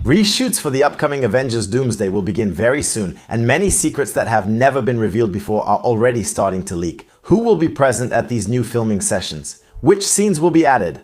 Reshoots for the upcoming Avengers Doomsday will begin very soon, and many secrets that have never been revealed before are already starting to leak. Who will be present at these new filming sessions? Which scenes will be added?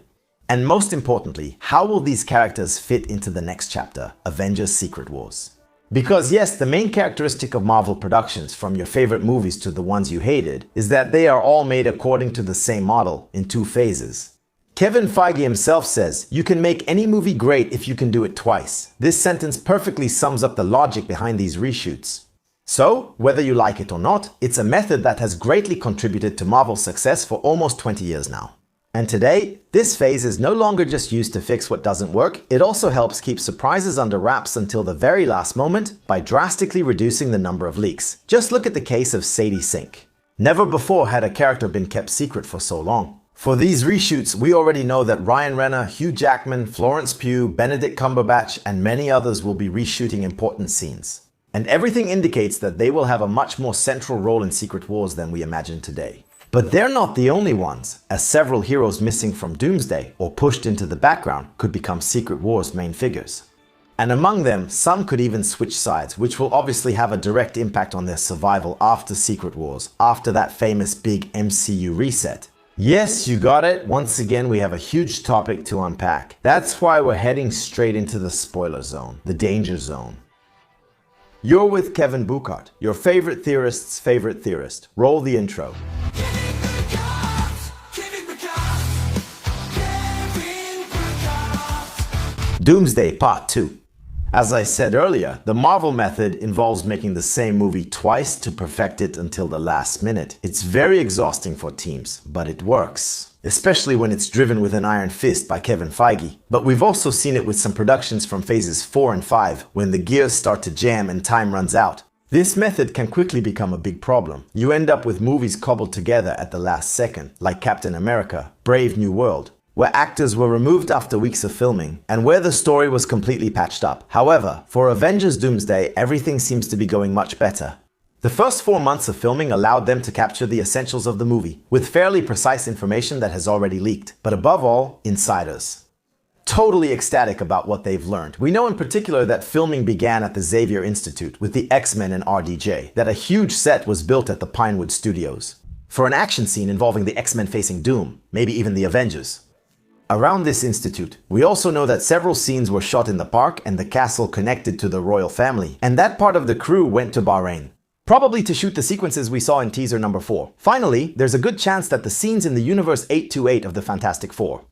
And most importantly, how will these characters fit into the next chapter, Avengers Secret Wars? Because yes, the main characteristic of Marvel productions, from your favorite movies to the ones you hated, is that they are all made according to the same model, in 2 phases. Kevin Feige himself says, "You can make any movie great if you can do it twice." This sentence perfectly sums up the logic behind these reshoots. So, whether you like it or not, it's a method that has greatly contributed to Marvel's success for almost 20 years now. And today, this phase is no longer just used to fix what doesn't work, it also helps keep surprises under wraps until the very last moment by drastically reducing the number of leaks. Just look at the case of Sadie Sink. Never before had a character been kept secret for so long. For these reshoots, we already know that Ryan Reynolds, Hugh Jackman, Florence Pugh, Benedict Cumberbatch, and many others will be reshooting important scenes. And everything indicates that they will have a much more central role in Secret Wars than we imagine today. But they're not the only ones, as several heroes missing from Doomsday or pushed into the background could become Secret Wars main figures. And among them, some could even switch sides, which will obviously have a direct impact on their survival after Secret Wars, after that famous big MCU reset. Yes, you got it. Once again, we have a huge topic to unpack. That's why we're heading straight into the spoiler zone, the danger zone. You're with Kevin Buchart, your favorite theorist's favorite theorist. Roll the intro. Doomsday Part 2. As I said earlier, the Marvel method involves making the same movie twice to perfect it until the last minute. It's very exhausting for teams, but it works. Especially when it's driven with an iron fist by Kevin Feige. But we've also seen it with some productions from phases 4 and 5, when the gears start to jam and time runs out. This method can quickly become a big problem. You end up with movies cobbled together at the last second, like Captain America, Brave New World, where actors were removed after weeks of filming, and where the story was completely patched up. However, for Avengers Doomsday, everything seems to be going much better. The first 4 months of filming allowed them to capture the essentials of the movie, with fairly precise information that has already leaked, but above all, insiders. Totally ecstatic about what they've learned. We know in particular that filming began at the Xavier Institute with the X-Men and RDJ, that a huge set was built at the Pinewood Studios for an action scene involving the X-Men facing Doom, maybe even the Avengers. Around this institute, we also know that several scenes were shot in the park and the castle connected to the royal family, and that part of the crew went to Bahrain, probably to shoot the sequences we saw in teaser number 4. Finally, there's a good chance that the scenes in the Universe 828 of the Fantastic Four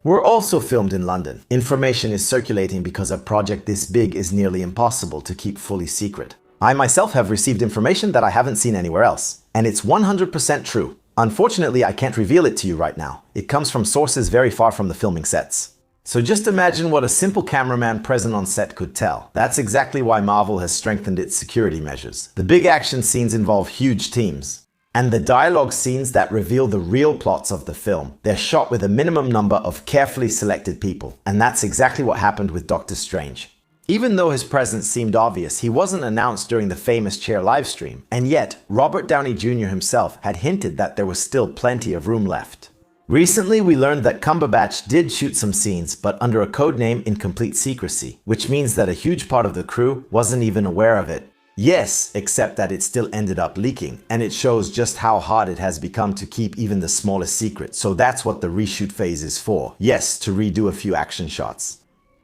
were also filmed in London. Information is circulating because a project this big is nearly impossible to keep fully secret. I myself have received information that I haven't seen anywhere else, and it's 100% true. Unfortunately, I can't reveal it to you right now. It comes from sources very far from the filming sets. So just imagine what a simple cameraman present on set could tell. That's exactly why Marvel has strengthened its security measures. The big action scenes involve huge teams. And the dialogue scenes that reveal the real plots of the film, they're shot with a minimum number of carefully selected people. And that's exactly what happened with Doctor Strange. Even though his presence seemed obvious, he wasn't announced during the famous chair livestream, and yet Robert Downey Jr. himself had hinted that there was still plenty of room left. Recently, we learned that Cumberbatch did shoot some scenes, but under a codename in complete secrecy, which means that a huge part of the crew wasn't even aware of it. Yes, except that it still ended up leaking, and it shows just how hard it has become to keep even the smallest secret, so that's what the reshoot phase is for. Yes, to redo a few action shots,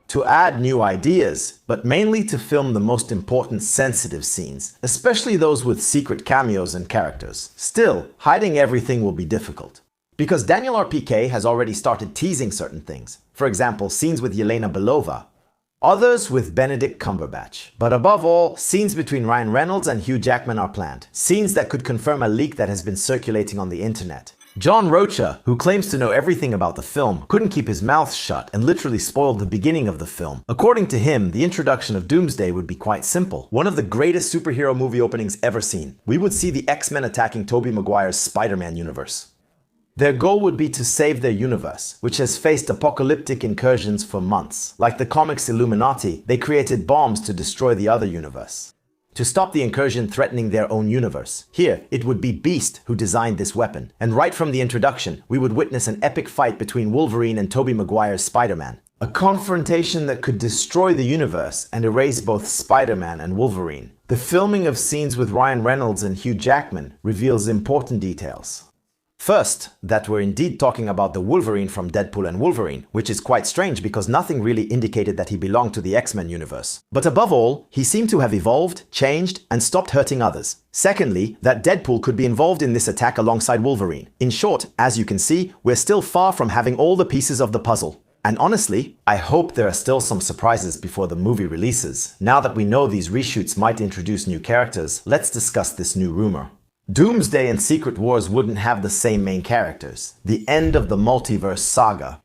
to add new ideas, but mainly to film the most important sensitive scenes, especially those with secret cameos and characters. Still, hiding everything will be difficult, because Daniel RPK has already started teasing certain things. For example, scenes with Yelena Belova, others with Benedict Cumberbatch. But above all, scenes between Ryan Reynolds and Hugh Jackman are planned. Scenes that could confirm a leak that has been circulating on the internet. John Rocha, who claims to know everything about the film, couldn't keep his mouth shut and literally spoiled the beginning of the film. According to him, the introduction of Doomsday would be quite simple. One of the greatest superhero movie openings ever seen. We would see the X-Men attacking Tobey Maguire's Spider-Man universe. Their goal would be to save their universe, which has faced apocalyptic incursions for months. Like the comics Illuminati, they created bombs to destroy the other universe, to stop the incursion threatening their own universe. Here, it would be Beast who designed this weapon. And right from the introduction, we would witness an epic fight between Wolverine and Tobey Maguire's Spider-Man. A confrontation that could destroy the universe and erase both Spider-Man and Wolverine. The filming of scenes with Ryan Reynolds and Hugh Jackman reveals important details. First, that we're indeed talking about the Wolverine from Deadpool and Wolverine, which is quite strange because nothing really indicated that he belonged to the X-Men universe. But above all, he seemed to have evolved, changed, and stopped hurting others. Secondly, that Deadpool could be involved in this attack alongside Wolverine. In short, as you can see, we're still far from having all the pieces of the puzzle. And honestly, I hope there are still some surprises before the movie releases. Now that we know these reshoots might introduce new characters, let's discuss this new rumor. Doomsday and Secret Wars wouldn't have the same main characters. The end of the multiverse saga.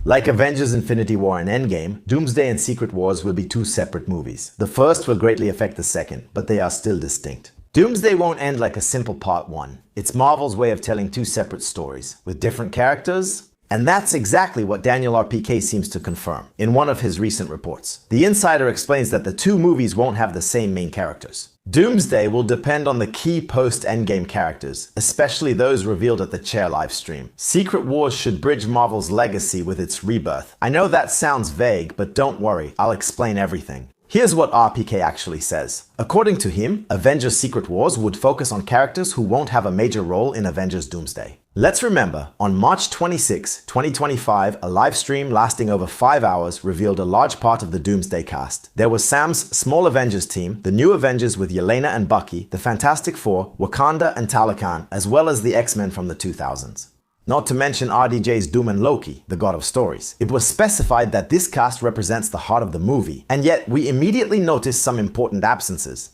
Like Avengers Infinity War and Endgame, Doomsday and Secret Wars will be two separate movies. The first will greatly affect the second, but they are still distinct. Doomsday won't end like a simple part one. It's Marvel's way of telling two separate stories, with different characters. And that's exactly what Daniel RPK seems to confirm in one of his recent reports. The insider explains that the two movies won't have the same main characters. Doomsday will depend on the key post-Endgame characters, especially those revealed at the Chair livestream. Secret Wars should bridge Marvel's legacy with its rebirth. I know that sounds vague, but don't worry, I'll explain everything. Here's what RPK actually says. According to him, Avengers Secret Wars would focus on characters who won't have a major role in Avengers Doomsday. Let's remember, on March 26, 2025, a live stream lasting over 5 hours revealed a large part of the Doomsday cast. There was Sam's small Avengers team, the new Avengers with Yelena and Bucky, the Fantastic Four, Wakanda and Talokan, as well as the X-Men from the 2000s. Not to mention RDJ's Doom and Loki, the god of stories. It was specified that this cast represents the heart of the movie, and yet we immediately noticed some important absences.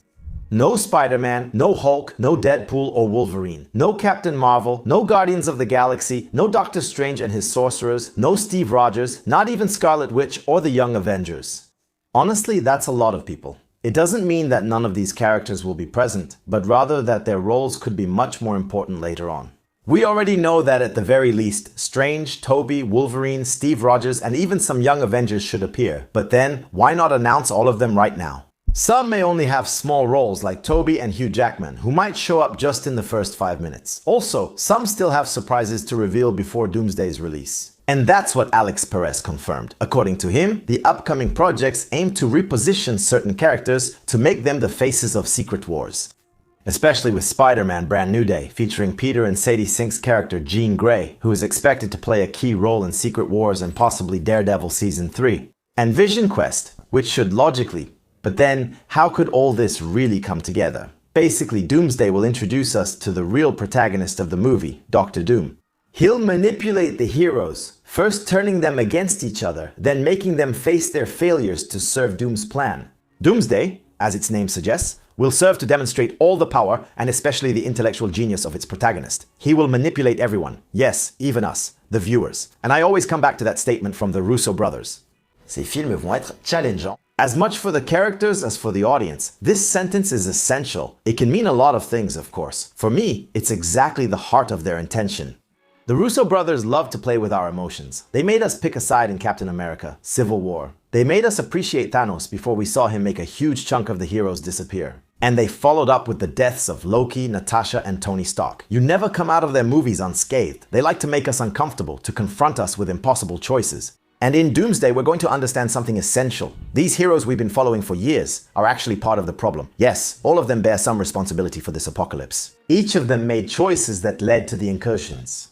No Spider-Man, no Hulk, no Deadpool or Wolverine, no Captain Marvel, no Guardians of the Galaxy, no Doctor Strange and his sorcerers, no Steve Rogers, not even Scarlet Witch or the Young Avengers. Honestly, that's a lot of people. It doesn't mean that none of these characters will be present, but rather that their roles could be much more important later on. We already know that at the very least, Strange, Tobey, Wolverine, Steve Rogers, and even some Young Avengers should appear. But then, why not announce all of them right now? Some may only have small roles like Tobey and Hugh Jackman, who might show up just in the first 5 minutes. Also, some still have surprises to reveal before Doomsday's release. And that's what Alex Perez confirmed. According to him, the upcoming projects aim to reposition certain characters to make them the faces of Secret Wars. Especially with Spider-Man Brand New Day, featuring Peter and Sadie Sink's character Jean Grey, who is expected to play a key role in Secret Wars and possibly Daredevil Season 3. And Vision Quest, which should logically. But then, how could all this really come together? Basically, Doomsday will introduce us to the real protagonist of the movie, Doctor Doom. He'll manipulate the heroes, first turning them against each other, then making them face their failures to serve Doom's plan. Doomsday, as its name suggests, will serve to demonstrate all the power and especially the intellectual genius of its protagonist. He will manipulate everyone. Yes, even us, the viewers. And I always come back to that statement from the Russo brothers. Ces films vont être challengeants. As much for the characters as for the audience, this sentence is essential. It can mean a lot of things, of course. For me, it's exactly the heart of their intention. The Russo brothers love to play with our emotions. They made us pick a side in Captain America, Civil War. They made us appreciate Thanos before we saw him make a huge chunk of the heroes disappear. And they followed up with the deaths of Loki, Natasha, and Tony Stark. You never come out of their movies unscathed. They like to make us uncomfortable, to confront us with impossible choices. And in Doomsday, we're going to understand something essential. These heroes we've been following for years are actually part of the problem. Yes, all of them bear some responsibility for this apocalypse. Each of them made choices that led to the incursions.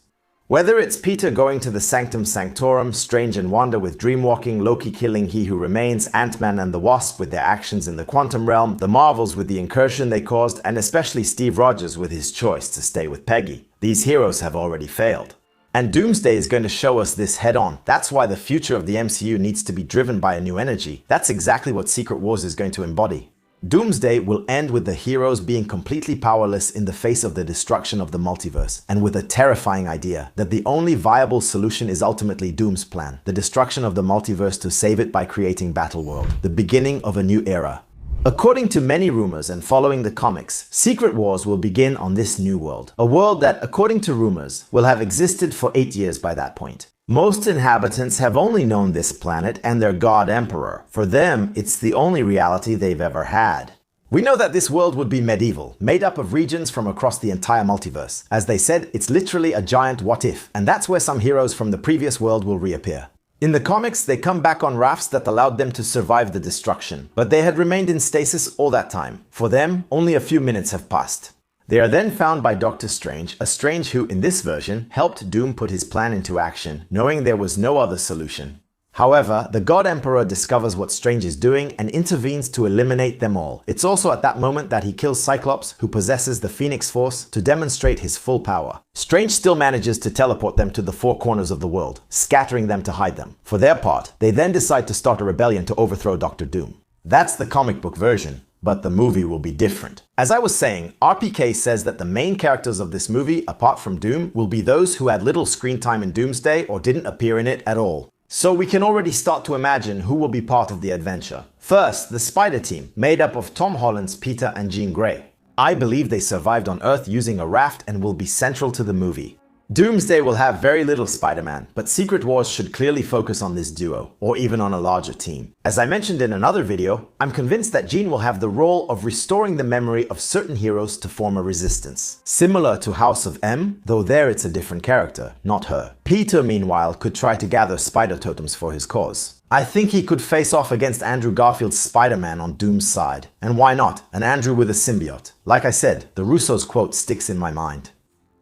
Whether it's Peter going to the Sanctum Sanctorum, Strange and Wanda with dreamwalking, Loki killing He Who Remains, Ant-Man and the Wasp with their actions in the quantum realm, the Marvels with the incursion they caused, and especially Steve Rogers with his choice to stay with Peggy. These heroes have already failed. And Doomsday is going to show us this head on. That's why the future of the MCU needs to be driven by a new energy. That's exactly what Secret Wars is going to embody. Doomsday will end with the heroes being completely powerless in the face of the destruction of the multiverse, and with a terrifying idea that the only viable solution is ultimately Doom's plan, the destruction of the multiverse to save it by creating Battleworld, the beginning of a new era. According to many rumors and following the comics, Secret Wars will begin on this new world. A world that, according to rumors, will have existed for 8 years by that point. Most inhabitants have only known this planet and their god emperor. For them, it's the only reality they've ever had. We know that this world would be medieval, made up of regions from across the entire multiverse. As they said, it's literally a giant what if, and that's where some heroes from the previous world will reappear. In the comics, they come back on rafts that allowed them to survive the destruction, but they had remained in stasis all that time. For them, only a few minutes have passed. They are then found by Doctor Strange, a Strange who, in this version, helped Doom put his plan into action, knowing there was no other solution. However, the God Emperor discovers what Strange is doing and intervenes to eliminate them all. It's also at that moment that he kills Cyclops, who possesses the Phoenix Force, to demonstrate his full power. Strange still manages to teleport them to the four corners of the world, scattering them to hide them. For their part, they then decide to start a rebellion to overthrow Doctor Doom. That's the comic book version, but the movie will be different. As I was saying, RPK says that the main characters of this movie, apart from Doom, will be those who had little screen time in Doomsday or didn't appear in it at all. So we can already start to imagine who will be part of the adventure. First, the Spider Team, made up of Tom Holland's Peter and Jean Grey. I believe they survived on Earth using a raft and will be central to the movie. Doomsday will have very little Spider-Man, but Secret Wars should clearly focus on this duo, or even on a larger team. As I mentioned in another video, I'm convinced that Jean will have the role of restoring the memory of certain heroes to form a resistance. Similar to House of M, though there it's a different character, not her. Peter, meanwhile, could try to gather spider totems for his cause. I think he could face off against Andrew Garfield's Spider-Man on Doom's side. And why not? An Andrew with a symbiote. Like I said, the Russo's quote sticks in my mind.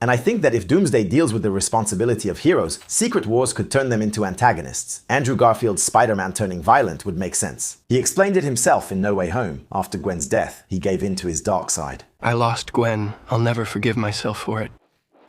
And I think that if Doomsday deals with the responsibility of heroes, Secret Wars could turn them into antagonists. Andrew Garfield's Spider-Man turning violent would make sense. He explained it himself in No Way Home. After Gwen's death, he gave in to his dark side. I lost Gwen. I'll never forgive myself for it.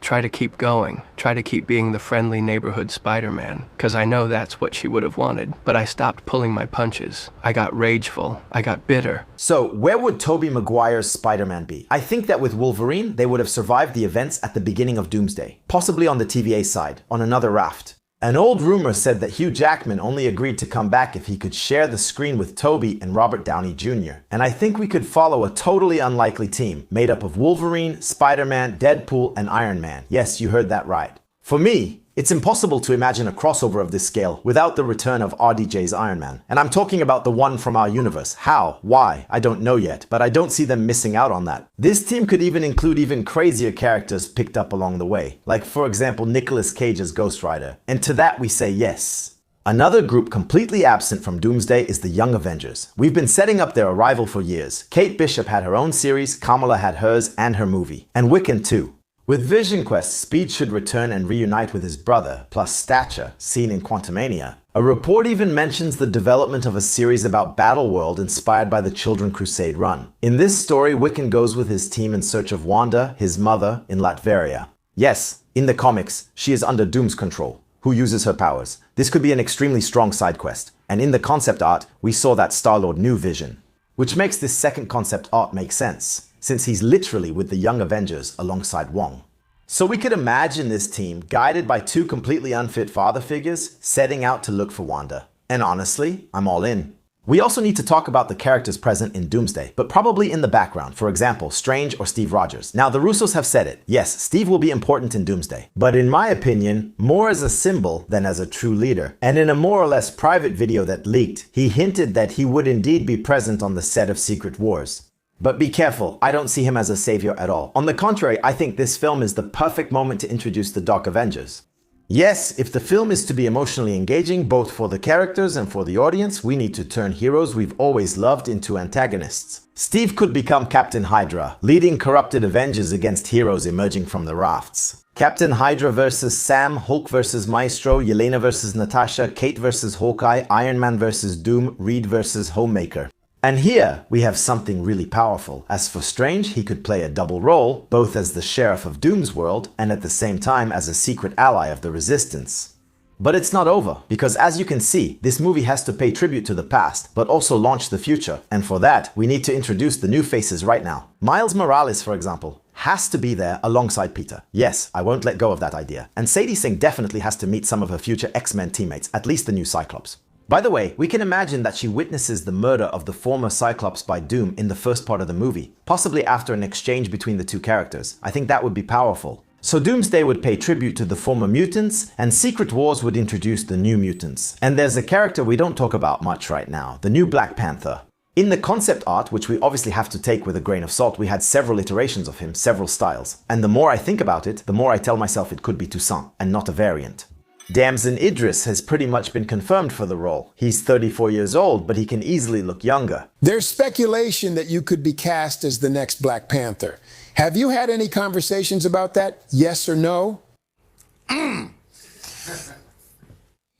Try to keep going. Try to keep being the friendly neighborhood Spider-Man, because I know that's what she would have wanted. But I stopped pulling my punches. I got rageful. I got bitter. So, where would Tobey Maguire's Spider-Man be? I think that with Wolverine, they would have survived the events at the beginning of Doomsday, possibly on the TVA side, on another raft. An old rumor said that Hugh Jackman only agreed to come back if he could share the screen with Tobey and Robert Downey Jr. And I think we could follow a totally unlikely team, made up of Wolverine, Spider-Man, Deadpool, and Iron Man. Yes, you heard that right. For me, it's impossible to imagine a crossover of this scale without the return of RDJ's Iron Man. And I'm talking about the one from our universe. How? Why? I don't know yet, but I don't see them missing out on that. This team could even include even crazier characters picked up along the way. Like, for example, Nicolas Cage as Ghost Rider. And to that we say yes. Another group completely absent from Doomsday is the Young Avengers. We've been setting up their arrival for years. Kate Bishop had her own series, Kamala had hers and her movie. And Wiccan too. With Vision Quest, Speed should return and reunite with his brother, plus Stature, seen in Quantumania. A report even mentions the development of a series about Battleworld inspired by the Children Crusade run. In this story, Wiccan goes with his team in search of Wanda, his mother, in Latveria. Yes, in the comics, she is under Doom's control, who uses her powers. This could be an extremely strong side quest, and in the concept art, we saw that Star-Lord knew Vision, which makes this second concept art make sense, since he's literally with the Young Avengers alongside Wong. So we could imagine this team, guided by two completely unfit father figures, setting out to look for Wanda. And honestly, I'm all in. We also need to talk about the characters present in Doomsday, but probably in the background, for example, Strange or Steve Rogers. Now, the Russos have said it. Yes, Steve will be important in Doomsday, but in my opinion, more as a symbol than as a true leader. And in a more or less private video that leaked, he hinted that he would indeed be present on the set of Secret Wars. But be careful, I don't see him as a savior at all. On the contrary, I think this film is the perfect moment to introduce the Dark Avengers. Yes, if the film is to be emotionally engaging, both for the characters and for the audience, we need to turn heroes we've always loved into antagonists. Steve could become Captain Hydra, leading corrupted Avengers against heroes emerging from the rafts. Captain Hydra versus Sam, Hulk versus Maestro, Yelena versus Natasha, Kate versus Hawkeye, Iron Man versus Doom, Reed versus Homemaker. And here, we have something really powerful. As for Strange, he could play a double role, both as the sheriff of Doom's world, and at the same time as a secret ally of the Resistance. But it's not over, because as you can see, this movie has to pay tribute to the past, but also launch the future. And for that, we need to introduce the new faces right now. Miles Morales, for example, has to be there alongside Peter. Yes, I won't let go of that idea. And Sadie Sink definitely has to meet some of her future X-Men teammates, at least the new Cyclops. By the way, we can imagine that she witnesses the murder of the former Cyclops by Doom in the first part of the movie, possibly after an exchange between the two characters. I think that would be powerful. So Doomsday would pay tribute to the former mutants, and Secret Wars would introduce the new mutants. And there's a character we don't talk about much right now, the new Black Panther. In the concept art, which we obviously have to take with a grain of salt, we had several iterations of him, several styles. And the more I think about it, the more I tell myself it could be Toussaint, and not a variant. Damson Idris has pretty much been confirmed for the role. He's 34 years old, but he can easily look younger. There's speculation that you could be cast as the next Black Panther. Have you had any conversations about that? Yes or no?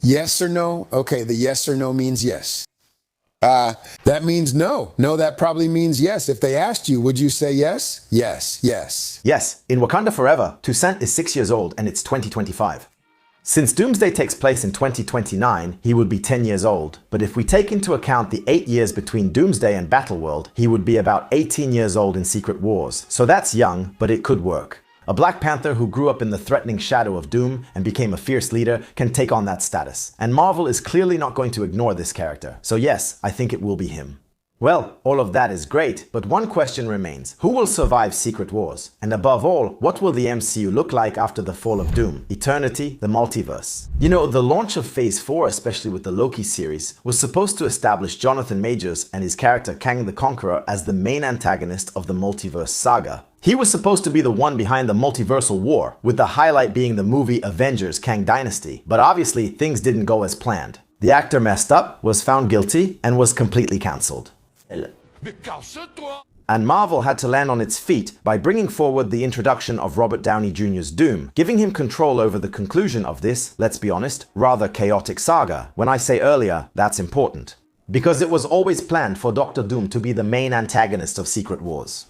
Yes or no? Okay, the yes or no means yes. That means no. No, that probably means yes. If they asked you, would you say yes? Yes, yes. Yes, in Wakanda Forever, Toussaint is 6 years old and it's 2025. Since Doomsday takes place in 2029, he would be 10 years old. But if we take into account the 8 years between Doomsday and Battleworld, he would be about 18 years old in Secret Wars. So that's young, but it could work. A Black Panther who grew up in the threatening shadow of Doom and became a fierce leader can take on that status. And Marvel is clearly not going to ignore this character. So yes, I think it will be him. Well, all of that is great, but one question remains. Who will survive Secret Wars? And above all, what will the MCU look like after the fall of Doom? Eternity, the multiverse. You know, the launch of Phase 4, especially with the Loki series, was supposed to establish Jonathan Majors and his character Kang the Conqueror as the main antagonist of the multiverse saga. He was supposed to be the one behind the multiversal war, with the highlight being the movie Avengers Kang Dynasty, but obviously things didn't go as planned. The actor messed up, was found guilty, and was completely cancelled. And Marvel had to land on its feet by bringing forward the introduction of Robert Downey Jr.'s Doom, giving him control over the conclusion of this, let's be honest, rather chaotic saga. When I say earlier, that's important. Because it was always planned for Dr. Doom to be the main antagonist of Secret Wars.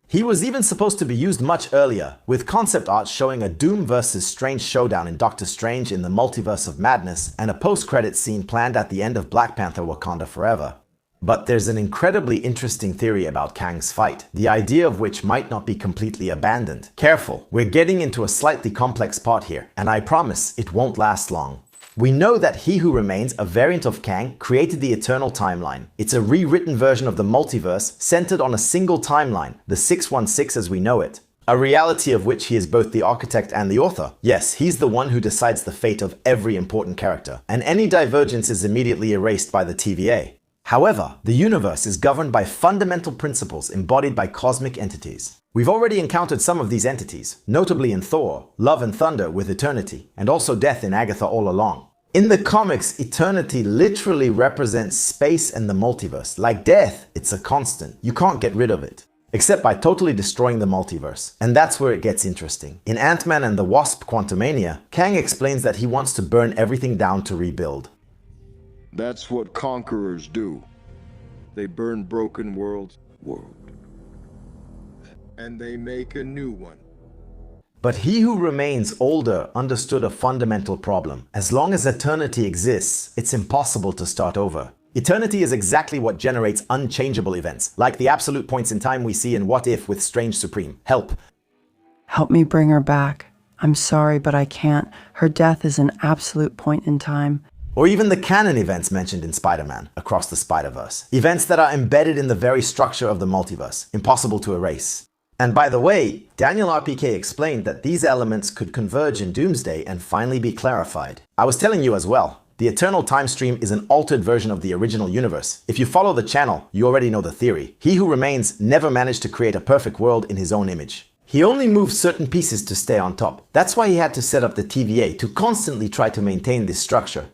He was even supposed to be used much earlier, with concept art showing a Doom vs. Strange showdown in Doctor Strange in the Multiverse of Madness and a post-credits scene planned at the end of Black Panther Wakanda Forever. But there's an incredibly interesting theory about Kang's fight, the idea of which might not be completely abandoned. Careful, we're getting into a slightly complex part here, and I promise it won't last long. We know that He Who Remains, a variant of Kang, created the Eternal Timeline. It's a rewritten version of the multiverse centered on a single timeline, the 616 as we know it. A reality of which he is both the architect and the author. Yes, he's the one who decides the fate of every important character, and any divergence is immediately erased by the TVA. However, the universe is governed by fundamental principles embodied by cosmic entities. We've already encountered some of these entities, notably in Thor, Love and Thunder with Eternity, and also Death in Agatha All Along. In the comics, Eternity literally represents space and the multiverse. Like death, it's a constant. You can't get rid of it. Except by totally destroying the multiverse. And that's where it gets interesting. In Ant-Man and the Wasp: Quantumania, Kang explains that he wants to burn everything down to rebuild. That's what conquerors do. They burn broken world, and they make a new one. But He Who Remains older understood a fundamental problem. As long as eternity exists, it's impossible to start over. Eternity is exactly what generates unchangeable events, like the absolute points in time we see in What If with Strange Supreme. Help. Help me bring her back. I'm sorry, but I can't. Her death is an absolute point in time. Or even the canon events mentioned in Spider-Man, Across the Spider-Verse. Events that are embedded in the very structure of the multiverse, impossible to erase. And by the way, Daniel RPK explained that these elements could converge in Doomsday and finally be clarified. I was telling you as well, the Eternal Time Stream is an altered version of the original universe. If you follow the channel, you already know the theory. He Who Remains never managed to create a perfect world in his own image. He only moved certain pieces to stay on top. That's why he had to set up the TVA to constantly try to maintain this structure.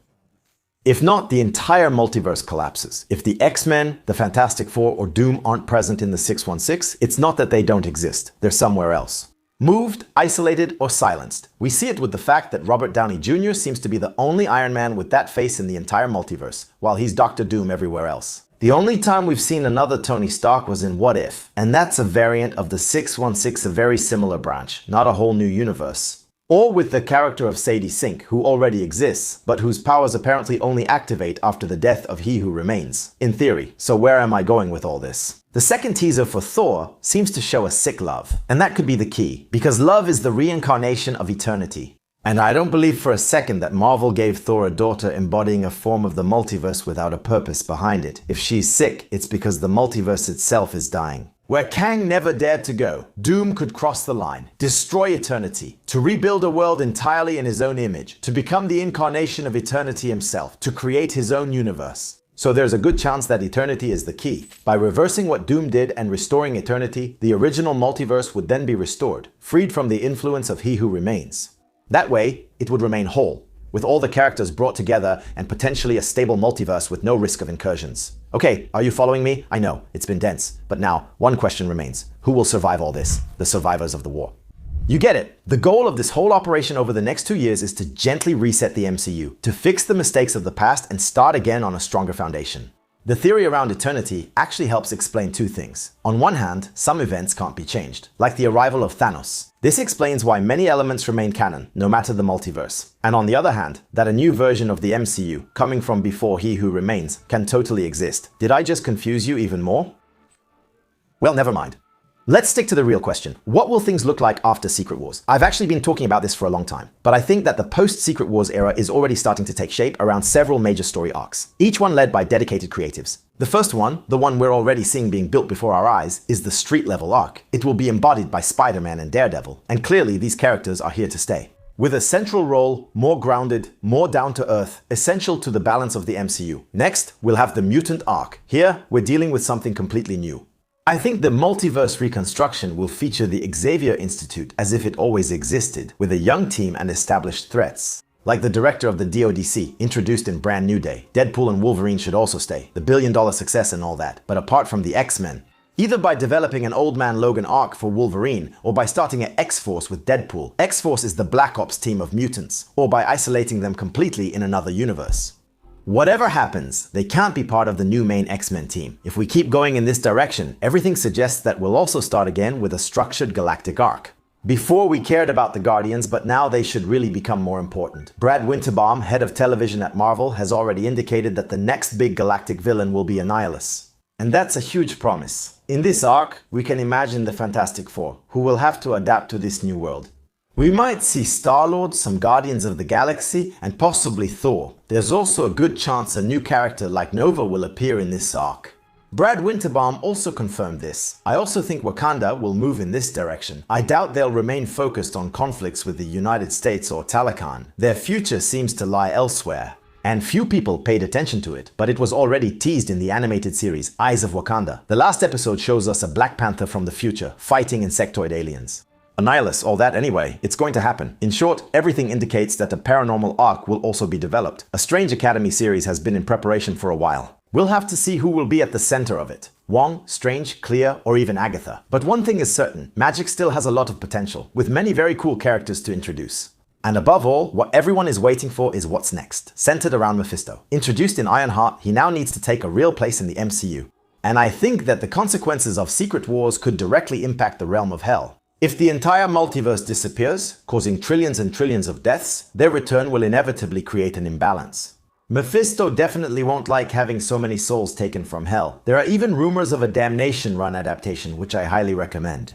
If not, the entire multiverse collapses. If the X-Men, the Fantastic Four, or Doom aren't present in the 616, it's not that they don't exist. They're somewhere else. Moved, isolated, or silenced. We see it with the fact that Robert Downey Jr. seems to be the only Iron Man with that face in the entire multiverse, while he's Dr. Doom everywhere else. The only time we've seen another Tony Stark was in What If, and that's a variant of the 616, a very similar branch, not a whole new universe. Or with the character of Sadie Sink, who already exists, but whose powers apparently only activate after the death of He Who Remains. In theory, so where am I going with all this? The second teaser for Thor seems to show a sick love, and that could be the key, because love is the reincarnation of eternity. And I don't believe for a second that Marvel gave Thor a daughter embodying a form of the multiverse without a purpose behind it. If she's sick, it's because the multiverse itself is dying. Where Kang never dared to go, Doom could cross the line, destroy eternity, to rebuild a world entirely in his own image, to become the incarnation of eternity himself, to create his own universe. So there's a good chance that eternity is the key. By reversing what Doom did and restoring eternity, the original multiverse would then be restored, freed from the influence of He Who Remains. That way, it would remain whole. with all the characters brought together and potentially a stable multiverse with no risk of incursions. Okay, are you following me? I know, it's been dense, but now one question remains. Who will survive all this? The survivors of the war. You get it. The goal of this whole operation over the next 2 years is to gently reset the MCU, to fix the mistakes of the past and start again on a stronger foundation. The theory around eternity actually helps explain two things. On one hand, some events can't be changed, like the arrival of Thanos. This explains why many elements remain canon, no matter the multiverse. And on the other hand, that a new version of the MCU, coming from before He Who Remains, can totally exist. Did I just confuse you even more? Well, never mind. Let's stick to the real question. What will things look like after Secret Wars? I've actually been talking about this for a long time, but I think that the post-Secret Wars era is already starting to take shape around several major story arcs, each one led by dedicated creatives. The first one, the one we're already seeing being built before our eyes, is the street-level arc. It will be embodied by Spider-Man and Daredevil, and clearly these characters are here to stay. With a central role, more grounded, more down-to-earth, essential to the balance of the MCU. Next, we'll have the mutant arc. Here, we're dealing with something completely new. I think the multiverse reconstruction will feature the Xavier Institute as if it always existed, with a young team and established threats. Like the director of the DODC, introduced in Brand New Day. Deadpool and Wolverine should also stay, the billion-dollar success and all that. But apart from the X-Men, either by developing an Old Man Logan arc for Wolverine, or by starting an X-Force with Deadpool. X-Force is the Black Ops team of mutants, or by isolating them completely in another universe. Whatever happens, they can't be part of the new main X-Men team. If we keep going in this direction, everything suggests that we'll also start again with a structured galactic arc. Before we cared about the Guardians, but now they should really become more important. Brad Winterbaum, head of television at Marvel, has already indicated that the next big galactic villain will be Annihilus. And that's a huge promise. In this arc, we can imagine the Fantastic Four, who will have to adapt to this new world. We might see Star-Lord, some Guardians of the Galaxy, and possibly Thor. There's also a good chance a new character like Nova will appear in this arc. Brad Winterbaum also confirmed this. I also think Wakanda will move in this direction. I doubt they'll remain focused on conflicts with the United States or Talokan. Their future seems to lie elsewhere. And few people paid attention to it, but it was already teased in the animated series Eyes of Wakanda. The last episode shows us a Black Panther from the future, fighting insectoid aliens. Annihilus, all that anyway, it's going to happen. In short, everything indicates that a paranormal arc will also be developed. A Strange Academy series has been in preparation for a while. We'll have to see who will be at the center of it. Wong, Strange, Clea, or even Agatha. But one thing is certain, magic still has a lot of potential, with many very cool characters to introduce. And above all, what everyone is waiting for is what's next, centered around Mephisto. Introduced in Ironheart, he now needs to take a real place in the MCU. And I think that the consequences of Secret Wars could directly impact the realm of hell. If the entire multiverse disappears, causing trillions and trillions of deaths, their return will inevitably create an imbalance. Mephisto definitely won't like having so many souls taken from hell. There are even rumors of a Damnation Run adaptation, which I highly recommend.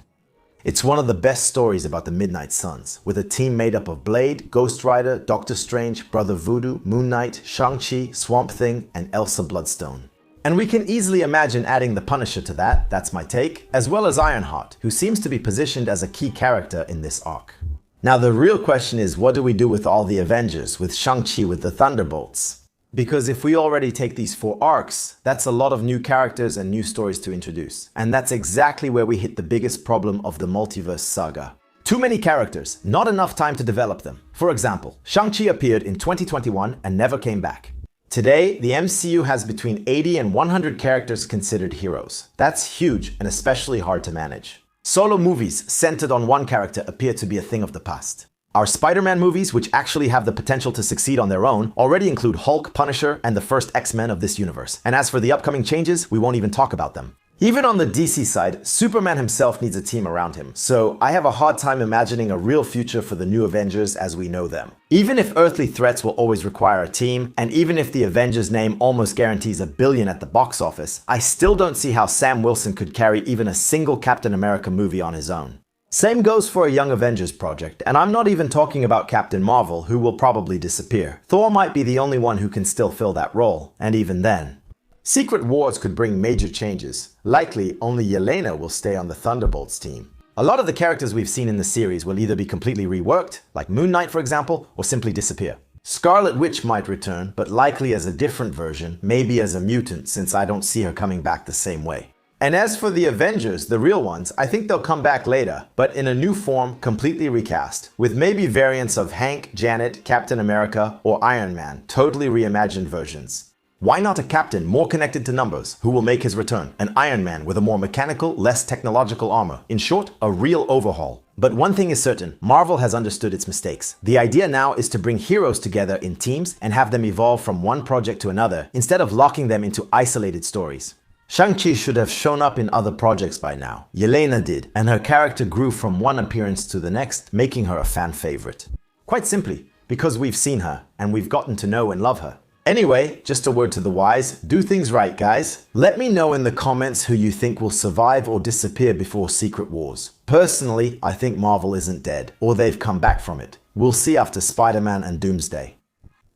It's one of the best stories about the Midnight Suns, with a team made up of Blade, Ghost Rider, Doctor Strange, Brother Voodoo, Moon Knight, Shang-Chi, Swamp Thing, and Elsa Bloodstone. And we can easily imagine adding the Punisher to that, that's my take, as well as Ironheart, who seems to be positioned as a key character in this arc. Now the real question is, what do we do with all the Avengers, with Shang-Chi with the Thunderbolts? Because if we already take these 4 arcs, that's a lot of new characters and new stories to introduce. And that's exactly where we hit the biggest problem of the multiverse saga. Too many characters, not enough time to develop them. For example, Shang-Chi appeared in 2021 and never came back. Today, the MCU has between 80 and 100 characters considered heroes. That's huge and especially hard to manage. Solo movies centered on one character appear to be a thing of the past. Our Spider-Man movies, which actually have the potential to succeed on their own, already include Hulk, Punisher, and the first X-Men of this universe. And as for the upcoming changes, we won't even talk about them. Even on the DC side, Superman himself needs a team around him, so I have a hard time imagining a real future for the new Avengers as we know them. Even if earthly threats will always require a team, and even if the Avengers name almost guarantees $1 billion at the box office, I still don't see how Sam Wilson could carry even a single Captain America movie on his own. Same goes for a Young Avengers project, and I'm not even talking about Captain Marvel, who will probably disappear. Thor might be the only one who can still fill that role, and even then. Secret Wars could bring major changes. Likely, only Yelena will stay on the Thunderbolts team. A lot of the characters we've seen in the series will either be completely reworked, like Moon Knight for example, or simply disappear. Scarlet Witch might return, but likely as a different version, maybe as a mutant since I don't see her coming back the same way. And as for the Avengers, the real ones, I think they'll come back later, but in a new form, completely recast, with maybe variants of Hank, Janet, Captain America, or Iron Man, totally reimagined versions. Why not a captain more connected to numbers who will make his return? An Iron Man with a more mechanical, less technological armor. In short, a real overhaul. But one thing is certain, Marvel has understood its mistakes. The idea now is to bring heroes together in teams and have them evolve from one project to another, instead of locking them into isolated stories. Shang-Chi should have shown up in other projects by now. Yelena did, and her character grew from one appearance to the next, making her a fan favorite. Quite simply, because we've seen her, and we've gotten to know and love her. Anyway, just a word to the wise, do things right, guys. Let me know in the comments who you think will survive or disappear before Secret Wars. Personally, I think Marvel isn't dead, or they've come back from it. We'll see after Spider-Man and Doomsday.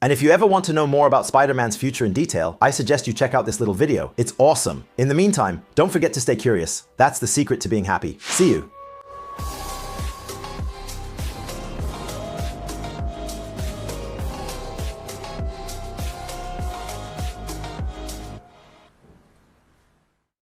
And if you ever want to know more about Spider-Man's future in detail, I suggest you check out this little video. It's awesome. In the meantime, don't forget to stay curious. That's the secret to being happy. See you.